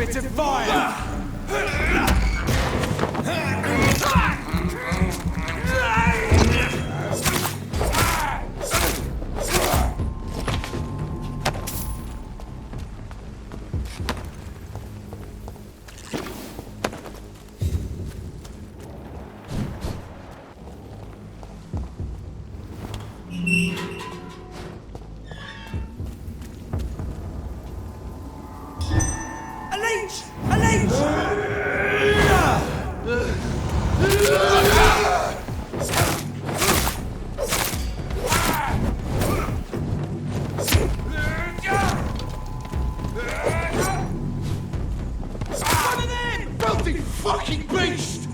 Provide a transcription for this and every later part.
bit of fire! Fucking beast!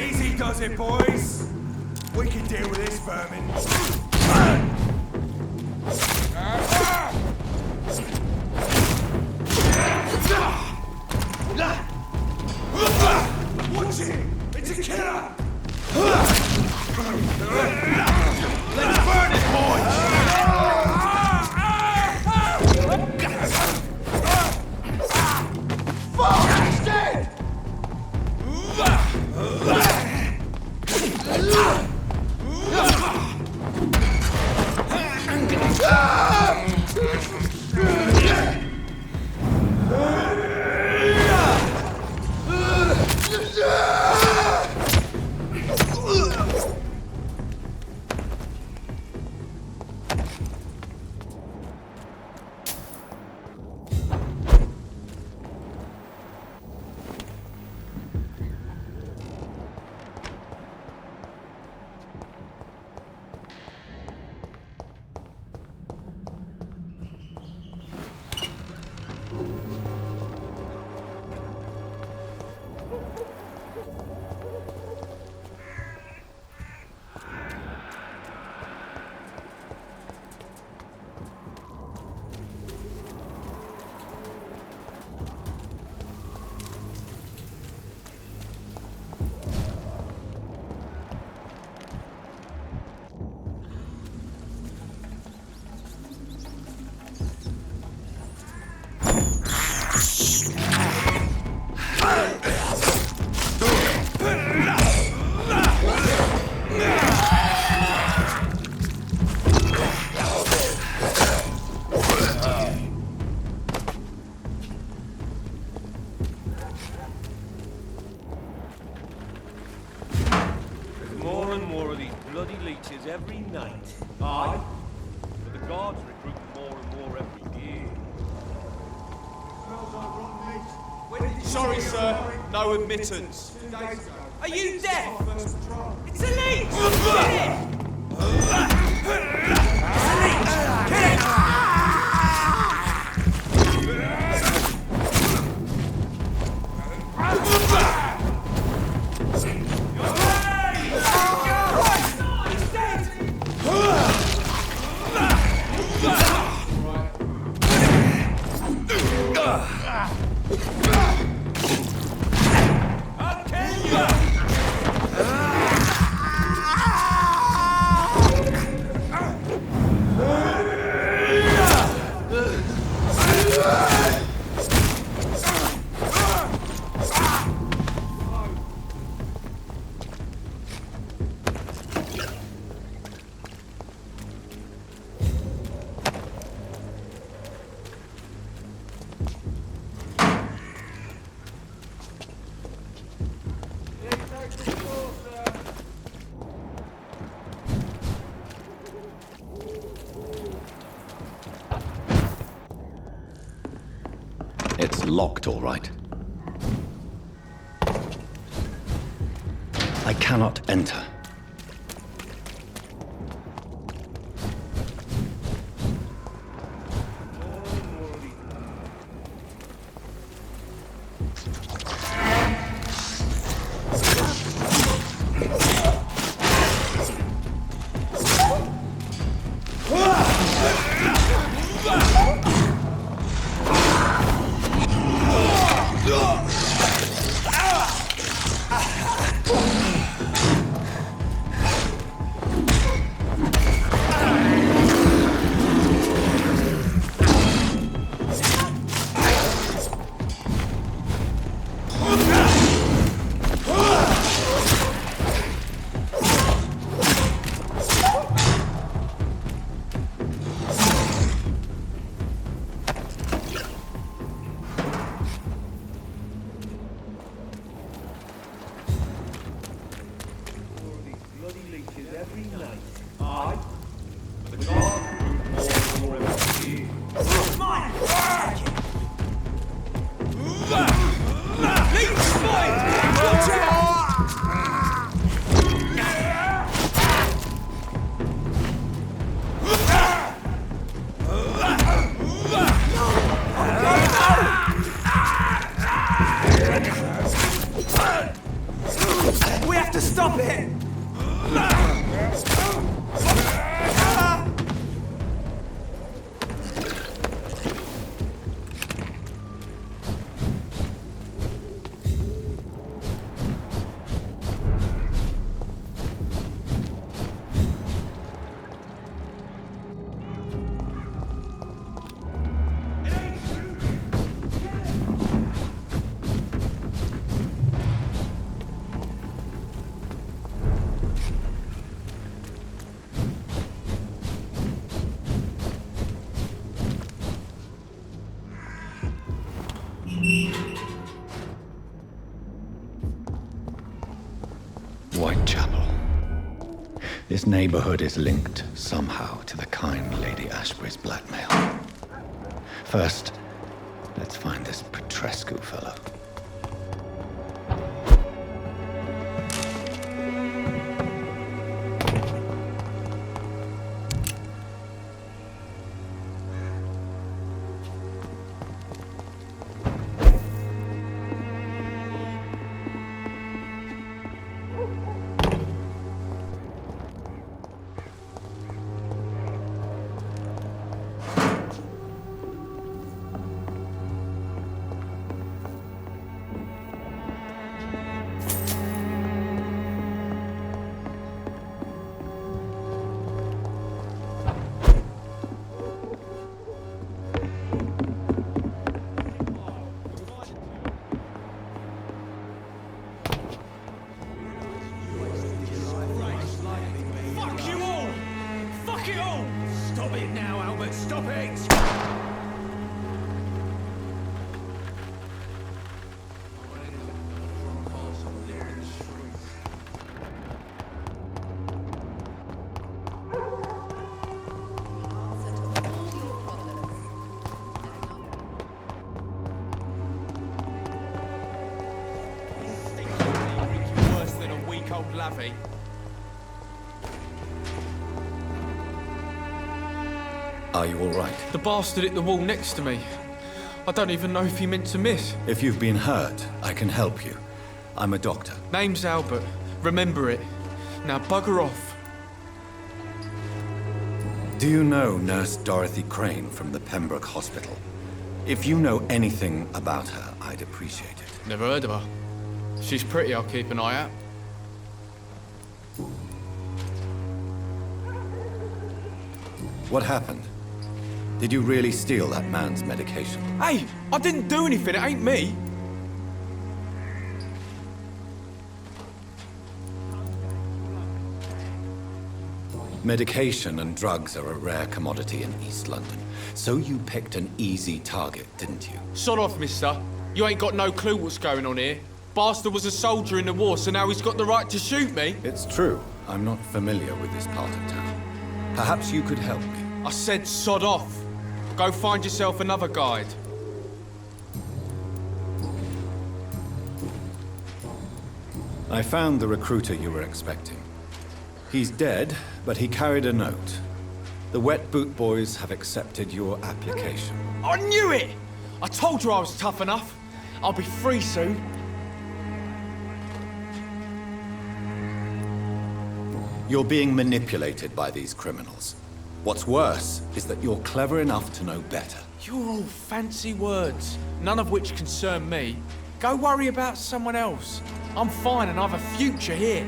Easy does it, boys. We can deal with this vermin. Watch it! It's a killer! Let's burn it, boys! Fuck! He's dead! Ah! leeches every night. Aye. But the guards recruit more and more every year. Sorry, sir. No admittance. Are you deaf? It's a leech! Kill it! It's a leech! Kill it! It's locked, all right. I cannot enter. We have to stop it! Whitechapel. This neighborhood is linked somehow to the kind Lady Ashbury's blackmail. First, let's find this Petrescu fellow. old lavvy. Are you all right? The bastard hit the wall next to me. I don't even know if he meant to miss. If you've been hurt, I can help you. I'm a doctor. Name's Albert. Remember it. Now bugger off. Do you know Nurse Dorothy Crane from the Pembroke Hospital? If you know anything about her, I'd appreciate it. Never heard of her. She's pretty, I'll keep an eye out. What happened? Did you really steal that man's medication? Hey, I didn't do anything, it ain't me. Medication and drugs are a rare commodity in East London. So you picked an easy target, didn't you? Sod off, mister. You ain't got no clue what's going on here. Bastard was a soldier in the war, so now he's got the right to shoot me. It's true. I'm not familiar with this part of town. Perhaps you could help me. I said sod off. Go find yourself another guide. I found the recruiter you were expecting. He's dead, but he carried a note. The Wet Boot Boys have accepted your application. I knew it! I told you I was tough enough. I'll be free soon. You're being manipulated by these criminals. What's worse is that you're clever enough to know better. You're all fancy words, none of which concern me. Go worry about someone else. I'm fine and I've a future here.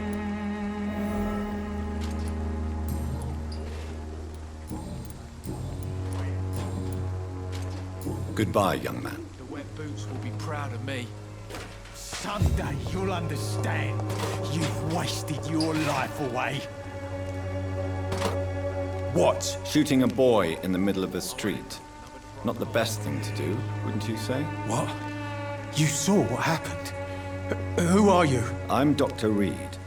Goodbye, young man. The Wet Boots will be proud of me. Someday you'll understand. You've wasted your life away. What? Shooting a boy in the middle of the street. Not the best thing to do, wouldn't you say? What? You saw what happened. Who are you? I'm Dr. Reed,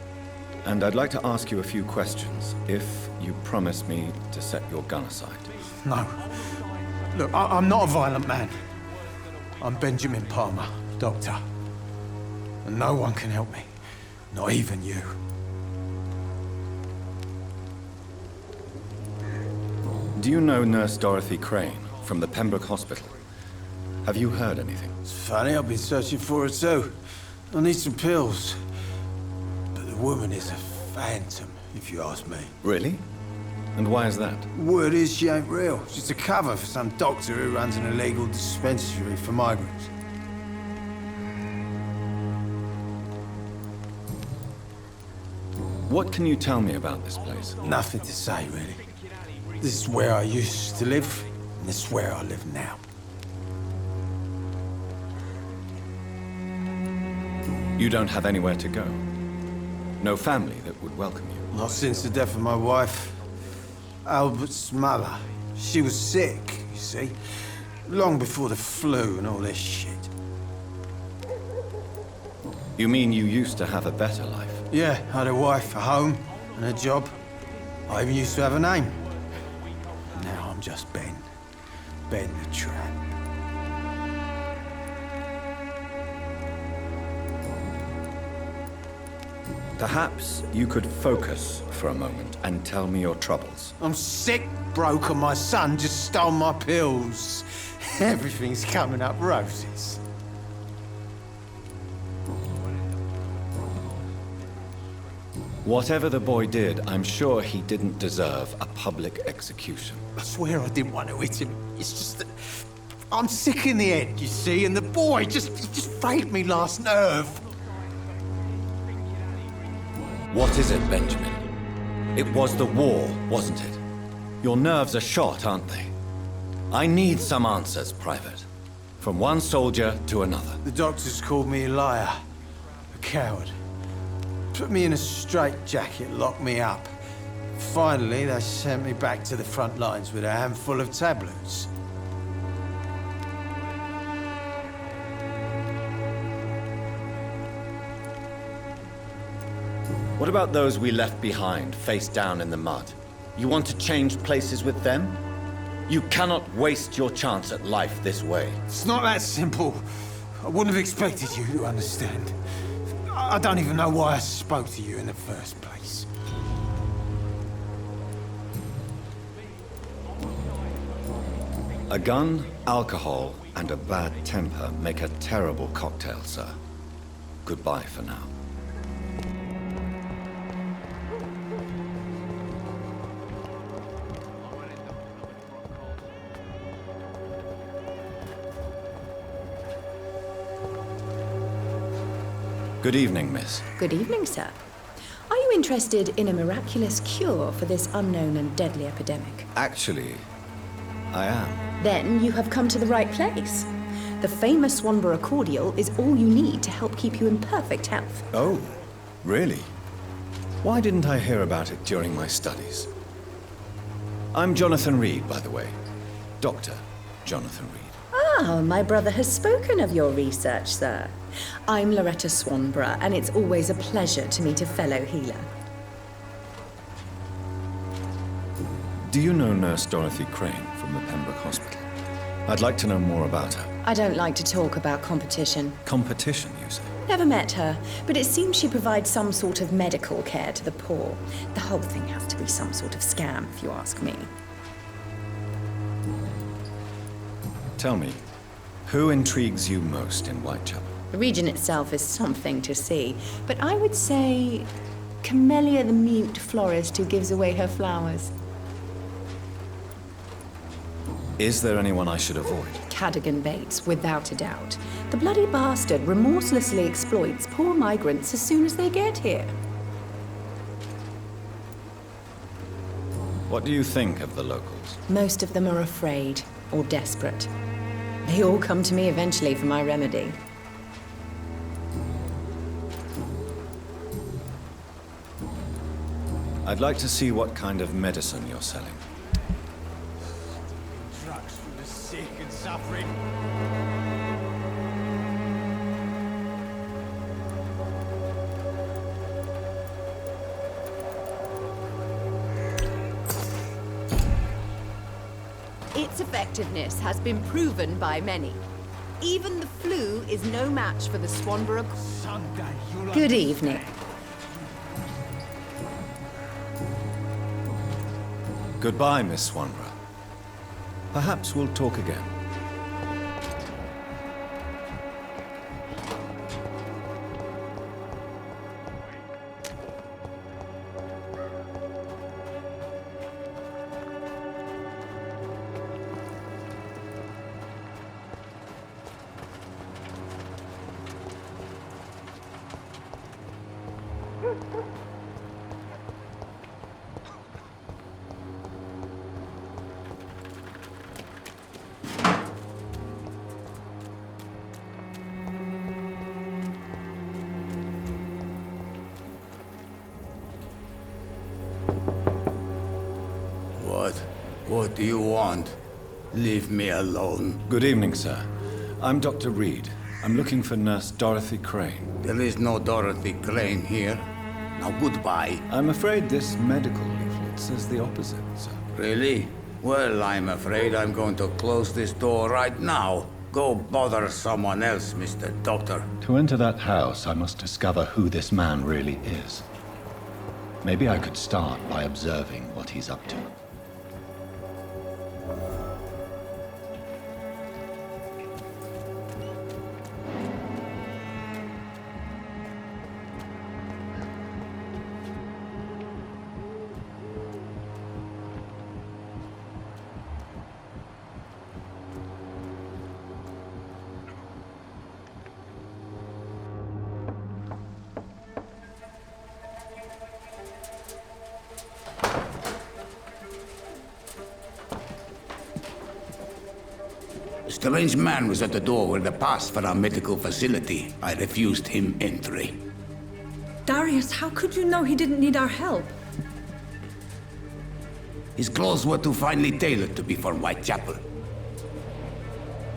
and I'd like to ask you a few questions, if you promise me to set your gun aside. No. Look, I'm not a violent man. I'm Benjamin Palmer, doctor. And no one can help me. Not even you. Do you know Nurse Dorothy Crane from the Pembroke Hospital? Have you heard anything? It's funny, I've been searching for her too. I need some pills. But the woman is a phantom, if you ask me. Really? And why is that? Word is she ain't real. She's a cover for some doctor who runs an illegal dispensary for migrants. What can you tell me about this place? Nothing to say, really. This is where I used to live, and this is where I live now. You don't have anywhere to go? No family that would welcome you? Not since the death of my wife, Albert's mother. She was sick, you see. Long before the flu and all this shit. You mean you used to have a better life? Yeah, I had a wife, a home, and a job. I even used to have a name. Now I'm just Ben. Ben the Tramp. Perhaps you could focus for a moment and tell me your troubles. I'm sick, broke, and my son just stole my pills. Everything's coming up roses. Whatever the boy did, I'm sure he didn't deserve a public execution. I swear I didn't want to hit him. It's just that I'm sick in the head, you see, and the boy he just failed me last nerve. What is it, Benjamin? It was the war, wasn't it? Your nerves are shot, aren't they? I need some answers, Private. From one soldier to another. The doctors called me a liar, a coward. Put me in a straitjacket, locked me up. Finally, they sent me back to the front lines with a handful of tablets. What about those we left behind, face down in the mud? You want to change places with them? You cannot waste your chance at life this way. It's not that simple. I wouldn't have expected you to understand. I don't even know why I spoke to you in the first place. A gun, alcohol, and a bad temper make a terrible cocktail, sir. Goodbye for now. Good evening, miss. Good evening, sir. Are you interested in a miraculous cure for this unknown and deadly epidemic? Actually, I am. Then you have come to the right place. The famous Swanborough cordial is all you need to help keep you in perfect health. Oh, really? Why didn't I hear about it during my studies? I'm Jonathan Reed, by the way. Dr. Jonathan Reed. Ah, my brother has spoken of your research, sir. I'm Loretta Swanborough, and it's always a pleasure to meet a fellow healer. Do you know Nurse Dorothy Crane from the Pembroke Hospital? I'd like to know more about her. I don't like to talk about competition. Competition, you say? Never met her, but it seems she provides some sort of medical care to the poor. The whole thing has to be some sort of scam, if you ask me. Tell me, who intrigues you most in Whitechapel? The region itself is something to see, but I would say Camellia the mute florist who gives away her flowers. Is there anyone I should avoid? Cadogan Bates, without a doubt. The bloody bastard remorselessly exploits poor migrants as soon as they get here. What do you think of the locals? Most of them are afraid or desperate. They all come to me eventually for my remedy. I'd like to see what kind of medicine you're selling. Drugs for the sick and suffering. Its effectiveness has been proven by many. Even the flu is no match for the Swanborough. Sunday, you'll Good evening. Goodbye, Miss Swanborough. Perhaps we'll talk again. What do you want? Leave me alone. Good evening, sir. I'm Dr. Reed. I'm looking for Nurse Dorothy Crane. There is no Dorothy Crane here. Now goodbye. I'm afraid this medical leaflet says the opposite, sir. Really? Well, I'm afraid I'm going to close this door right now. Go bother someone else, Mr. Doctor. To enter that house, I must discover who this man really is. Maybe I could start by observing what he's up to. A strange man was at the door with a pass for our medical facility. I refused him entry. Darius, how could you know he didn't need our help? His clothes were too finely tailored to be for Whitechapel.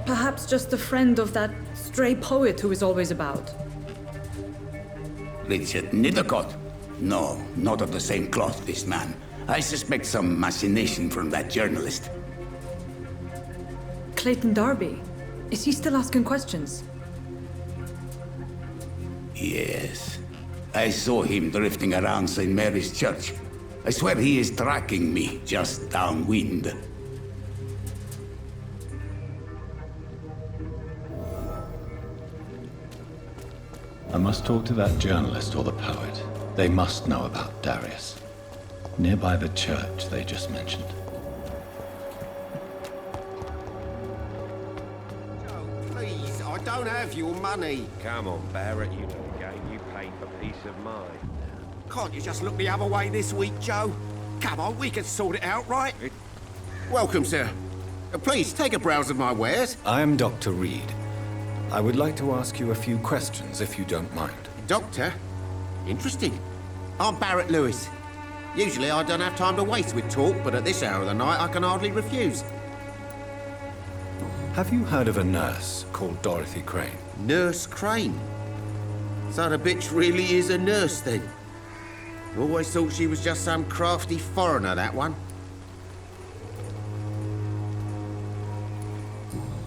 Perhaps just a friend of that stray poet who is always about. Richard Nithercott? No, not of the same cloth, this man. I suspect some machination from that journalist. Clayton Darby. Is he still asking questions? Yes. I saw him drifting around St. Mary's Church. I swear he is tracking me just downwind. I must talk to that journalist or the poet. They must know about Darius. Nearby the church they just mentioned. Please, I don't have your money. Come on, Barrett, you know the game. You pay for peace of mind. Can't you just look the other way this week, Joe? Come on, we can sort it out, right? Welcome, sir. Please, take a browse of my wares. I am Dr. Reed. I would like to ask you a few questions, if you don't mind. Doctor? Interesting. I'm Barrett Lewis. Usually I don't have time to waste with talk, but at this hour of the night I can hardly refuse. Have you heard of a nurse called Dorothy Crane? Nurse Crane? So the bitch really is a nurse, then? Always thought she was just some crafty foreigner, that one.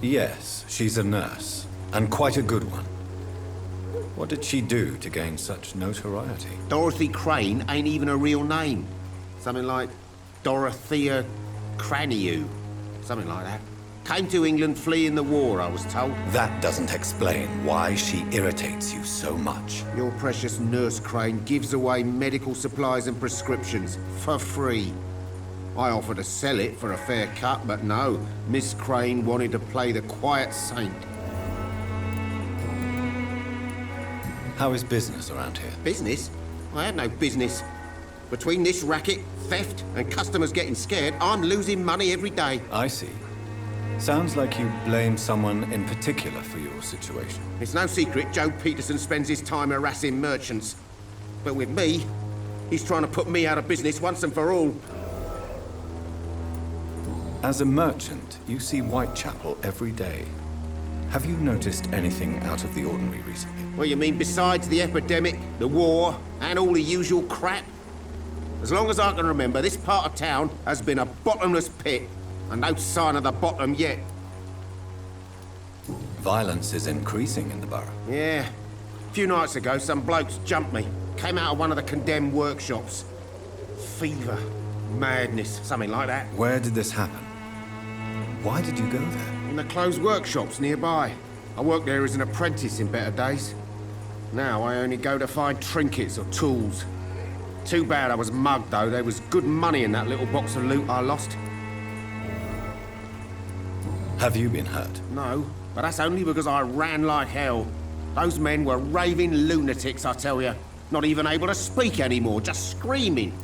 Yes, she's a nurse, and quite a good one. What did she do to gain such notoriety? Dorothy Crane ain't even a real name. Something like Dorothea Craniu. Something like that. Came to England fleeing the war, I was told. That doesn't explain why she irritates you so much. Your precious Nurse Crane gives away medical supplies and prescriptions for free. I offered to sell it for a fair cut, but no. Miss Crane wanted to play the quiet saint. How is business around here? Business? I have no business. Between this racket, theft, and customers getting scared, I'm losing money every day. I see. Sounds like you blame someone in particular for your situation. It's no secret Joe Peterson spends his time harassing merchants. But with me, he's trying to put me out of business once and for all. As a merchant, you see Whitechapel every day. Have you noticed anything out of the ordinary recently? What you mean besides the epidemic, the war, and all the usual crap? As long as I can remember, this part of town has been a bottomless pit, and no sign of the bottom yet. Violence is increasing in the borough. Yeah. A few nights ago, some blokes jumped me. Came out of one of the condemned workshops. Fever, madness, something like that. Where did this happen? Why did you go there? In the closed workshops nearby. I worked there as an apprentice in better days. Now I only go to find trinkets or tools. Too bad I was mugged, though. There was good money in that little box of loot I lost. Have you been hurt? No, but that's only because I ran like hell. Those men were raving lunatics, I tell you. Not even able to speak anymore, just screaming.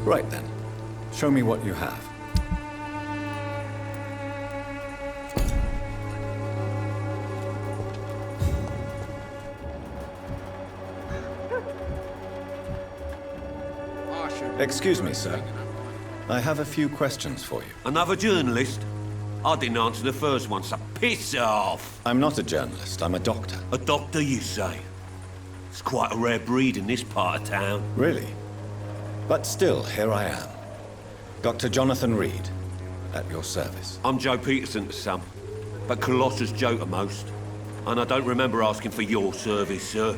Right then. Show me what you have. Excuse me, sir. I have a few questions for you. Another journalist? I didn't answer the first one, so piss off! I'm not a journalist, I'm a doctor. A doctor, you say? It's quite a rare breed in this part of town. Really? But still, here I am. Dr. Jonathan Reed, at your service. I'm Joe Peterson to some, but Colossus Joe to most. And I don't remember asking for your service, sir.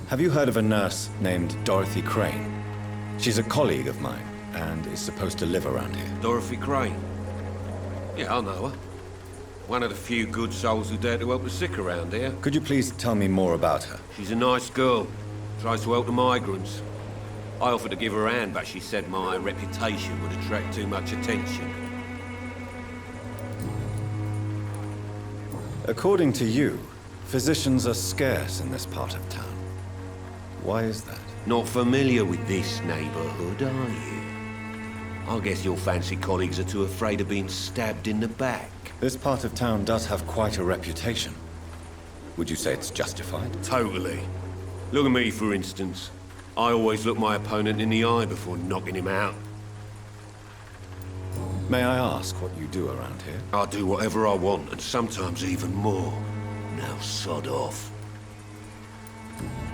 Have you heard of a nurse named Dorothy Crane? She's a colleague of mine, and is supposed to live around here. Dorothy Crane? Yeah, I know her. One of the few good souls who dare to help the sick around here. Could you please tell me more about her? She's a nice girl. Tries to help the migrants. I offered to give her a hand, but she said my reputation would attract too much attention. According to you, physicians are scarce in this part of town. Why is that? Not familiar with this neighborhood, are you? I guess your fancy colleagues are too afraid of being stabbed in the back. This part of town does have quite a reputation. Would you say it's justified? Totally. Look at me, for instance. I always look my opponent in the eye before knocking him out. May I ask what you do around here? I do whatever I want, and sometimes even more. Now sod off.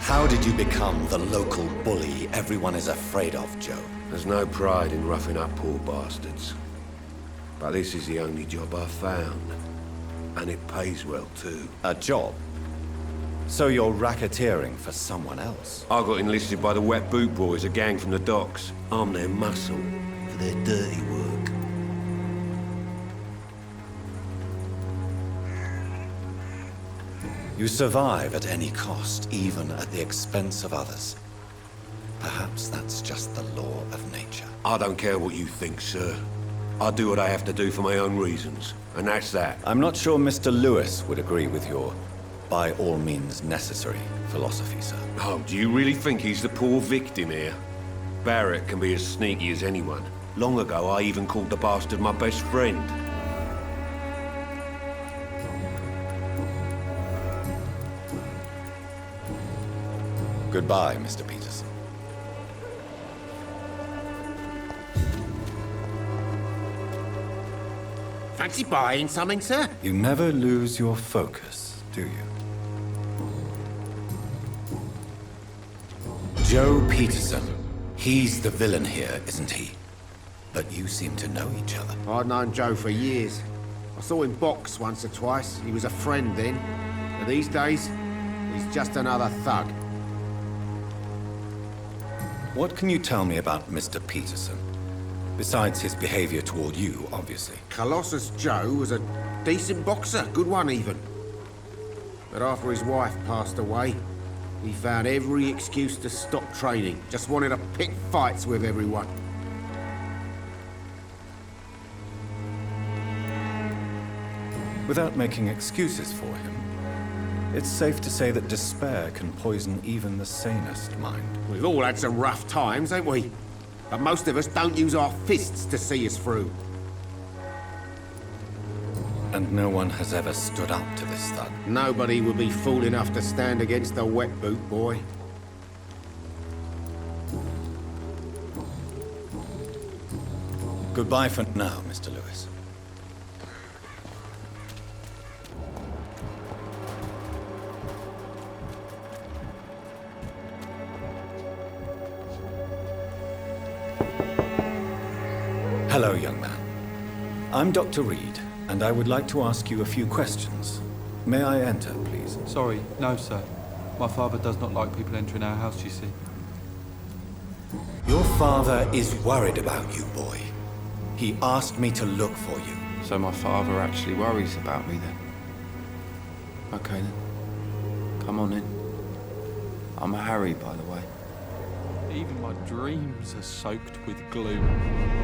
How did you become the local bully everyone is afraid of, Joe? There's no pride in roughing up poor bastards. But this is the only job I've found. And it pays well, too. A job? So you're racketeering for someone else? I got enlisted by the Wet Boot Boys, a gang from the docks. I'm their muscle for their dirty work. You survive at any cost, even at the expense of others. Perhaps that's just the law of nature. I don't care what you think, sir. I do what I have to do for my own reasons, and that's that. I'm not sure Mr. Lewis would agree with your by all means necessary philosophy, sir. Oh, do you really think he's the poor victim here? Barrett can be as sneaky as anyone. Long ago, I even called the bastard my best friend. Goodbye, Mr. Peterson. Fancy buying something, sir? You never lose your focus, do you? Joe Peterson. He's the villain here, isn't he? But you seem to know each other. I'd known Joe for years. I saw him box once or twice. He was a friend then. But these days, he's just another thug. What can you tell me about Mr. Peterson? Besides his behavior toward you, obviously. Colossus Joe was a decent boxer, good one even. But after his wife passed away, he found every excuse to stop training. Just wanted to pick fights with everyone. Without making excuses for him, it's safe to say that despair can poison even the sanest mind. We've all had some rough times, ain't we? But most of us don't use our fists to see us through. And no one has ever stood up to this thug. Nobody would be fool enough to stand against a wet boot boy. Goodbye for now, Mr. Lewis. Hello, young man. I'm Dr. Reed, and I would like to ask you a few questions. May I enter, please? Sorry, no, sir. My father does not like people entering our house, you see. Your father is worried about you, boy. He asked me to look for you. So my father actually worries about me then? Okay then. Come on in. I'm Harry, by the way. Even my dreams are soaked with gloom.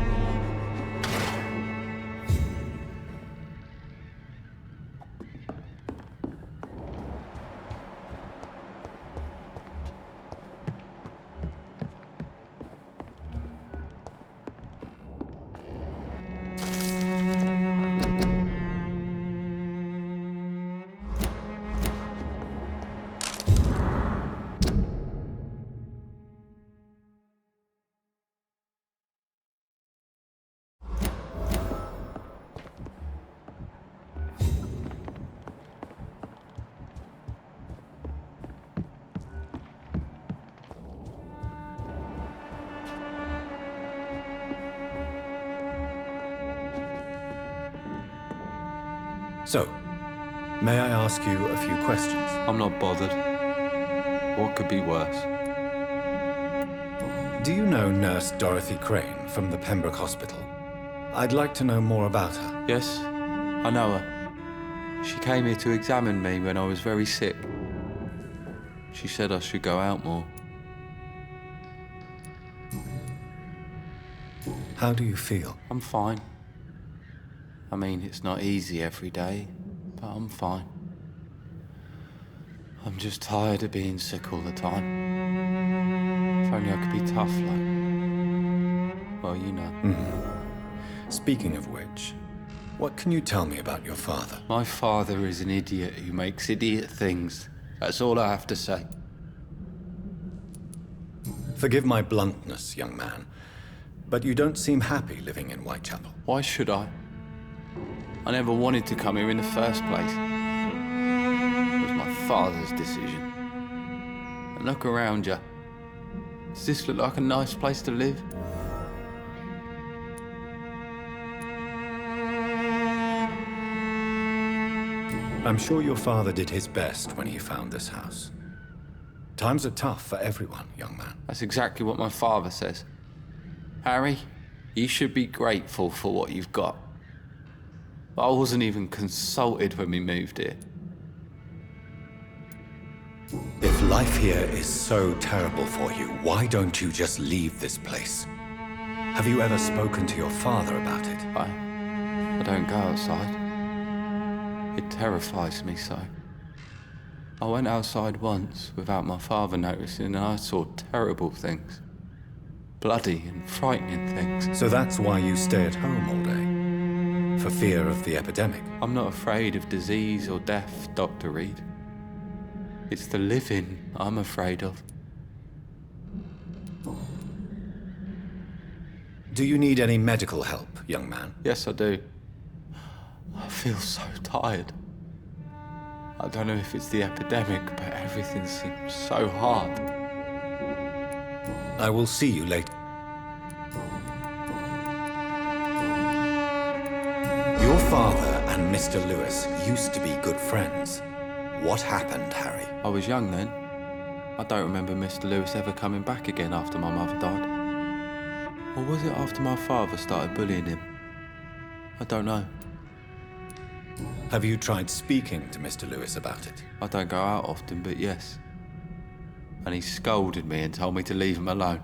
So, may I ask you a few questions? I'm not bothered. What could be worse? Do you know Nurse Dorothy Crane from the Pembroke Hospital? I'd like to know more about her. Yes, I know her. She came here to examine me when I was very sick. She said I should go out more. How do you feel? I'm fine. I mean, it's not easy every day, but I'm fine. I'm just tired of being sick all the time. If only I could be tough, like... Well, you know. Mm-hmm. Speaking of which, what can you tell me about your father? My father is an idiot who makes idiot things. That's all I have to say. Forgive my bluntness, young man, but you don't seem happy living in Whitechapel. Why should I? I never wanted to come here in the first place. It was my father's decision. Look around you. Does this look like a nice place to live? I'm sure your father did his best when he found this house. Times are tough for everyone, young man. That's exactly what my father says. Harry, you should be grateful for what you've got. I wasn't even consulted when we moved here. If life here is so terrible for you, why don't you just leave this place? Have you ever spoken to your father about it? I don't go outside. It terrifies me so. I went outside once without my father noticing and I saw terrible things. Bloody and frightening things. So that's why you stay at home all day? For fear of the epidemic? I'm not afraid of disease or death, Dr. Reed. It's the living I'm afraid of. Do you need any medical help, young man? Yes, I do. I feel so tired. I don't know if it's the epidemic, but everything seems so hard. I will see you later. Your father and Mr. Lewis used to be good friends. What happened, Harry? I was young then. I don't remember Mr. Lewis ever coming back again after my mother died. Or was it after my father started bullying him? I don't know. Have you tried speaking to Mr. Lewis about it? I don't go out often, but yes. And he scolded me and told me to leave him alone.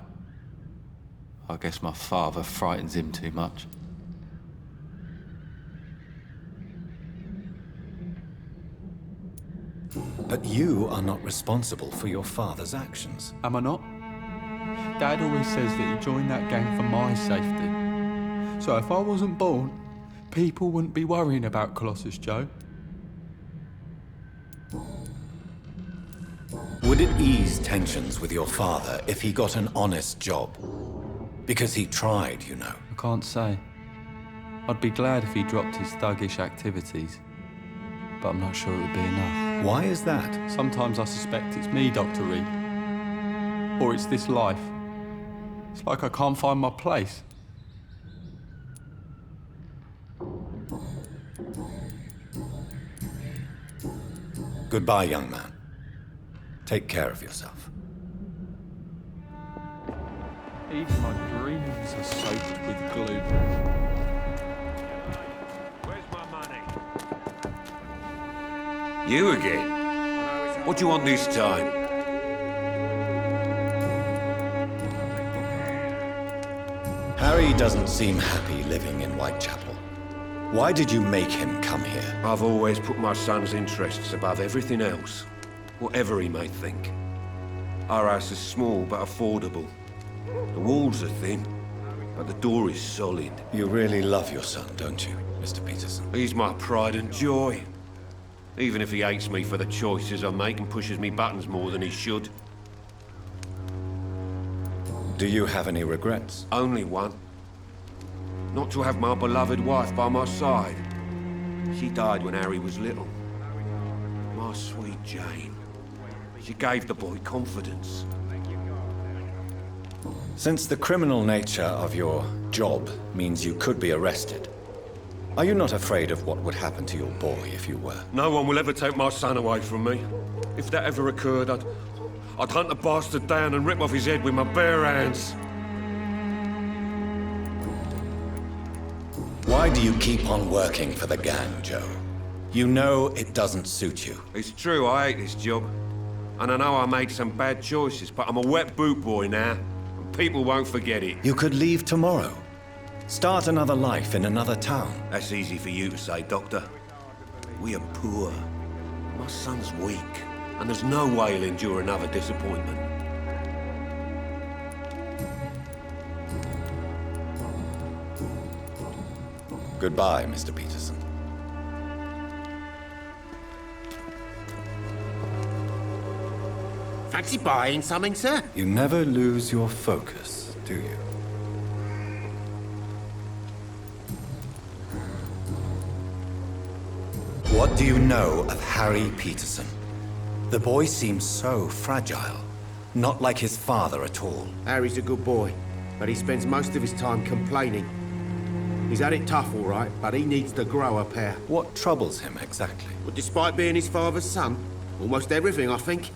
I guess my father frightens him too much. But you are not responsible for your father's actions. Am I not? Dad always says that he joined that gang for my safety. So if I wasn't born, people wouldn't be worrying about Colossus Joe. Would it ease tensions with your father if he got an honest job? Because he tried, you know. I can't say. I'd be glad if he dropped his thuggish activities, but I'm not sure it would be enough. Why is that? Sometimes I suspect it's me, Dr. Reed. Or it's this life. It's like I can't find my place. Goodbye, young man. Take care of yourself. Even my dreams are soaked with glue. Where's my money? You again? What do you want this time? Harry doesn't seem happy living in Whitechapel. Why did you make him come here? I've always put my son's interests above everything else, whatever he may think. Our house is small but affordable. The walls are thin, but the door is solid. You really love your son, don't you, Mr. Peterson? He's my pride and joy. Even if he hates me for the choices I make and pushes me buttons more than he should. Do you have any regrets? Only one. Not to have my beloved wife by my side. She died when Harry was little. My sweet Jane. She gave the boy confidence. Since the criminal nature of your job means you could be arrested, are you not afraid of what would happen to your boy if you were? No one will ever take my son away from me. If that ever occurred, I'd hunt the bastard down and rip off his head with my bare hands. Why do you keep on working for the gang, Joe? You know it doesn't suit you. It's true, I hate this job. And I know I made some bad choices, but I'm a wet boot boy now. And people won't forget it. You could leave tomorrow. Start another life in another town. That's easy for you to say, Doctor. We are poor. My son's weak. And there's no way he'll endure another disappointment. Goodbye, Mr. Peterson. Fancy buying something, sir? You never lose your focus, do you? What do you know of Harry Peterson? The boy seems so fragile. Not like his father at all. Harry's a good boy, but he spends most of his time complaining. He's had it tough, all right, but he needs to grow a pair. What troubles him exactly? But despite being his father's son, almost everything, I think.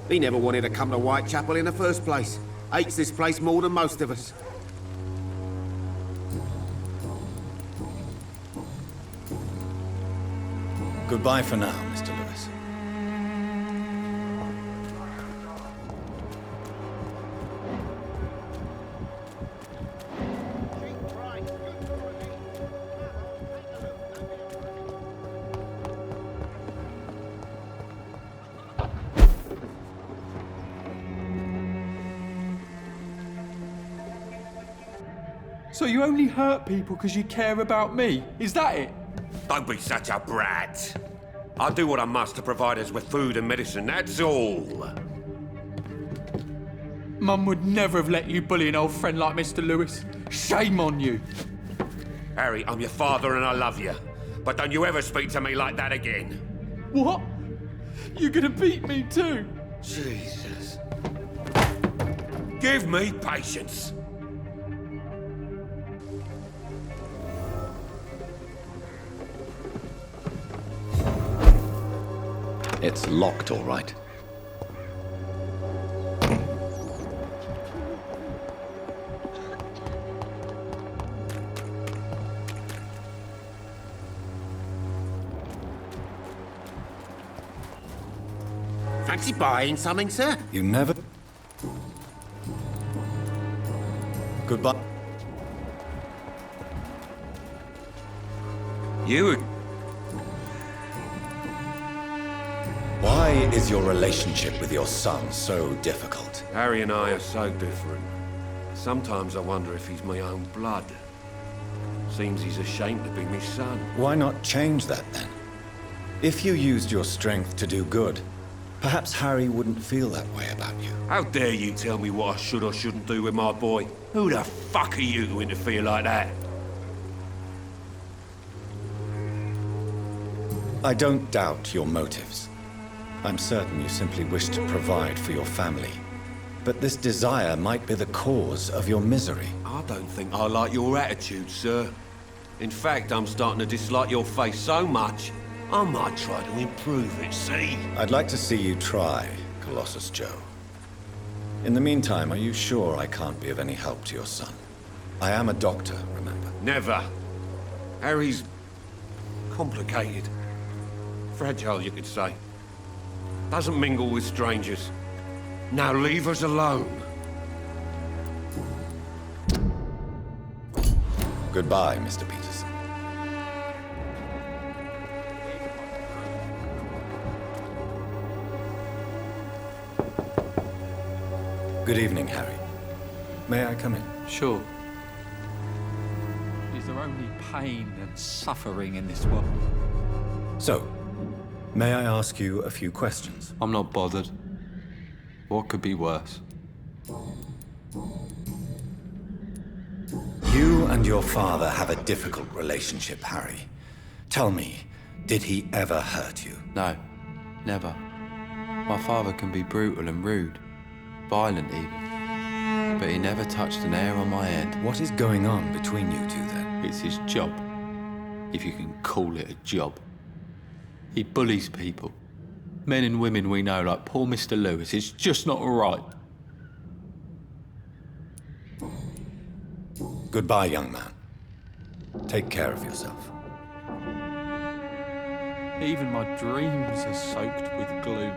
He never wanted to come to Whitechapel in the first place. Hates this place more than most of us. Goodbye for now, Mr. Lewis. So you only hurt people because you care about me? Is that it? Don't be such a brat. I'll do what I must to provide us with food and medicine, that's all. Mum would never have let you bully an old friend like Mr. Lewis. Shame on you. Harry, I'm your father and I love you. But don't you ever speak to me like that again. What? You're gonna beat me too? Jesus. Give me patience. It's locked, all right. Fancy buying something, sir? You never... Goodbye. You... Why is your relationship with your son so difficult? Harry and I are so different. Sometimes I wonder if he's my own blood. Seems he's ashamed to be my son. Why not change that then? If you used your strength to do good, perhaps Harry wouldn't feel that way about you. How dare you tell me what I should or shouldn't do with my boy? Who the fuck are you to interfere like that? I don't doubt your motives. I'm certain you simply wish to provide for your family. But this desire might be the cause of your misery. I don't think I like your attitude, sir. In fact, I'm starting to dislike your face so much, I might try to improve it, see? I'd like to see you try, Colossus Joe. In the meantime, are you sure I can't be of any help to your son? I am a doctor, remember? Never. Harry's... complicated. Fragile, you could say. Doesn't mingle with strangers. Now leave us alone. Goodbye, Mr. Peterson. Good evening, Harry. May I come in? Sure. Is there only pain and suffering in this world? So, may I ask you a few questions? I'm not bothered. What could be worse? You and your father have a difficult relationship, Harry. Tell me, did he ever hurt you? No, never. My father can be brutal and rude, violent even. But he never touched an hair on my head. What is going on between you two then? It's his job, if you can call it a job. He bullies people. Men and women we know, like poor Mr. Lewis. It's just not right. Goodbye, young man. Take care of yourself. Even my dreams are soaked with gloom.